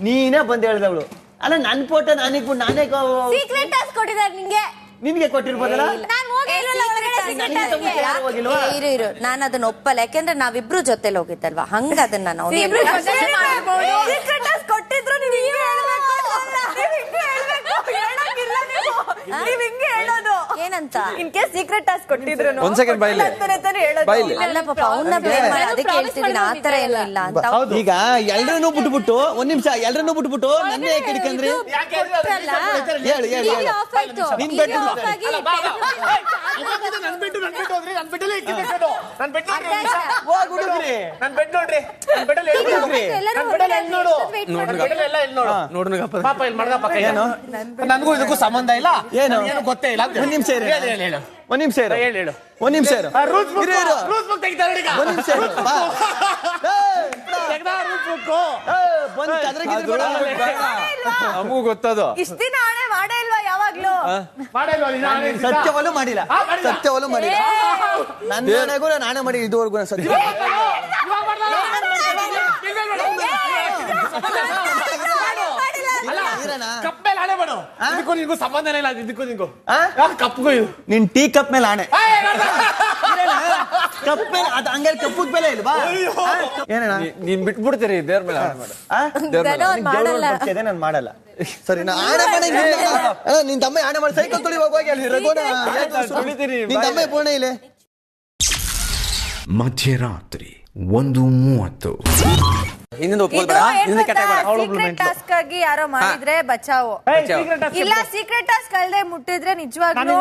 ನೀನೇ ಬಂದು ಹೇಳ್ದವಳು. ಅಲ್ಲ ನನ್ ಫೋಟೋ ನಾನೇ ಸೀಕ್ರೆಟ್ ಟಾಸ್ಕ್ ಕೊಟ್ಟಿದ್ದಾರೆ ನಿಂಗೆ. ನಿನ್ಗೆ ಕೊಟ್ಟಿರ್ಬೋದಲ್ಲ. ಇರು ನಾನು ಅದನ್ನ ಒಪ್ಪಲ್ಲ, ಯಾಕೆಂದ್ರೆ ನಾವಿಬ್ರು ಜೊತೆಲಿ ಹೋಗಿದ್ದಲ್ವಾ, ಹಂಗ ಅದನ್ನ ನಾವು ಕೊಟ್ಟಿದ್ರು ಏನಂತ ಇನ್ ಕೇಸ್ ಸೀಕ್ರೆಟ್ ಟಾಸ್ಕ್ ಕೊಟ್ಟಿದ್ರು ಒಂದ್ ಸೆಕೆಂಡ್ ಬೈಲಿ ಅಲ್ಲ ಪಾಪ ಅವನ್ನ ಬ್ಲೇಮ್ ಮಾಡಿ ಅದಕ್ಕೆ ಹೇಳ್ತಿದ್ದೀನಿ, ಆತರ ಏನೂ ಇಲ್ಲ ಅಂತ. ಈಗ ಎಲ್ರನ್ನೂ ಬಿಟ್ಬಿಟ್ಟು ಒಂದ್ ನಿಮಿಷ ಎಲ್ರನ್ನೂ ಬಿಟ್ಬಿಟ್ಟು ನನ್ನ ಯಾಕೆ ಹಿಡ್ಕಂದ್ರಿ? ಹೇಳು ನಿನ್ ಬೆಟ್ಟು ನನ್ಗೂ ಇದಕ್ಕೂ ಸಂಬಂಧ ಇಲ್ಲ, ಏನು ಗೊತ್ತೇ ಇಲ್ಲ. ಒಂದ್ ನಿಮಿಷ ನಮಗೂ ಗೊತ್ತದು. ಇಷ್ಟ ದಿನ ಆಣೆ ಮಾಡೇ ಇಲ್ವಾ ಯಾವಾಗ್ಲೂ? ಸತ್ಯವಲ್ಲೂ ಮಾಡಿಲ್ಲ, ಸತ್ಯವಲ್ಲೂ ಮಾಡಿಲ್ಲ. ನನ್ನ ನಾಣೆಗೂ ನಾನು ಆಣೆ ಮಾಡಿ ಇದುವರೆಗೂ ಸತ್ಯ ಕಪ್ಪಲ್ಲಿ ಹಣೆ ಮಾಡು. ಇದಕ್ಕೂ ನಿನ್ಗೂ ಸಂಬಂಧನೇ ಇಲ್ಲ, ಇದಕ್ಕೂ ನಿನ್ಗೂ ಕಪ್ಗೂ ಇದು ನಿನ್ ಟೀ ಕಪ್ ಮೇಲೆ ಆಣೆ. ಕಪ್ ಮೇಲೆ ಅದು ಹಂಗಾರೆ ಕಪ್ಪದ ಬೆಲೆ ಇಲ್ವಾ? ಏನಣ್ಣ ನೀನ್ ಬಿಟ್ಬಿಡ್ತೀರಿ ದೇವ್ರ ಮೇಲೆ ಆಣೆ ಮಾಡು. ನಾನು ಮಾಡಲ್ಲ. ಸರಿ ನಾ ಆಣೆ ಮಾಡಂಗಿಲ್ಲ. ನಿನ್ ತಮ್ಮ ಆಣೆ ಮಾಡಿ ಸೈಕಲ್ ತೊಳಿ ಹೋಗಿ ಅಲ್ಲಿ ರಘುನ ನಿನ್ ತಮ್ಮ ಪೂರ್ಣ ಇಲ್ಲೇ. ಮಧ್ಯರಾತ್ರಿ 1:30. ಸೀಕ್ರೆಟ್ ಟಾಸ್ಕ್ ಆಗಿ ಯಾರೋ ಮಾಡಿದ್ರೆ ಬಚಾವು ಇಲ್ಲ, ಸೀಕ್ರೆಟ್ ಟಾಸ್ಕ್ ಅಲ್ಲದೆ ಮುಟ್ಟಿದ್ರೆ ನಿಜವಾಗ್ಲೂ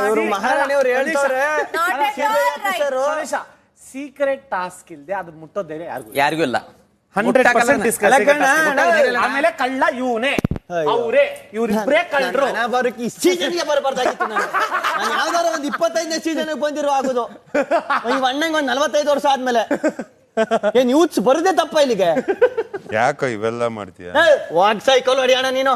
ಇವರು ಮಹಾರಾಣಿಯವರು ಹೇಳ್ತಾರೆ ಸೀಕ್ರೆಟ್ ಟಾಸ್ಕ್ ಇಲ್ದೆ ಅದು ಮುಟ್ಟೋದೇ ಯಾರಿಗೂ ಇಲ್ಲ. 100% ಆಮೇಲೆ ಕಳ್ಳ ಇವನೇ, ಅವರೇ, ಇವ್ರಿಬ್ರೇ ಕಳ್ಳರು. ಬರೋಕೆ ಈ ಸೀಸನ್ಗೆ ಬರಬಾರ್ದಾಗಿತ್ತು. ನಾನು ಯಾವ್ದಾರ ಒಂದ್ 25ನೇ ಸೀಸನ್ ಬಂದಿರೋ ಆಗೋದು. ಈ ಅಣ್ಣಂಗೆ ಒಂದ್ 45 ವರ್ಷ ಆದ್ಮೇಲೆ ಏನ್ ಯೂತ್ಸ್ ಬರೋದೇ ತಪ್ಪ ಇಲ್ಲಿಗೆ. ಯಾಕೋ ಇವೆಲ್ಲ ಮಾಡ್ತೀಯ? ವಾಟ್ ಸೈಕಲ್ ಹೊಡಿಯೋಣ ನೀನು.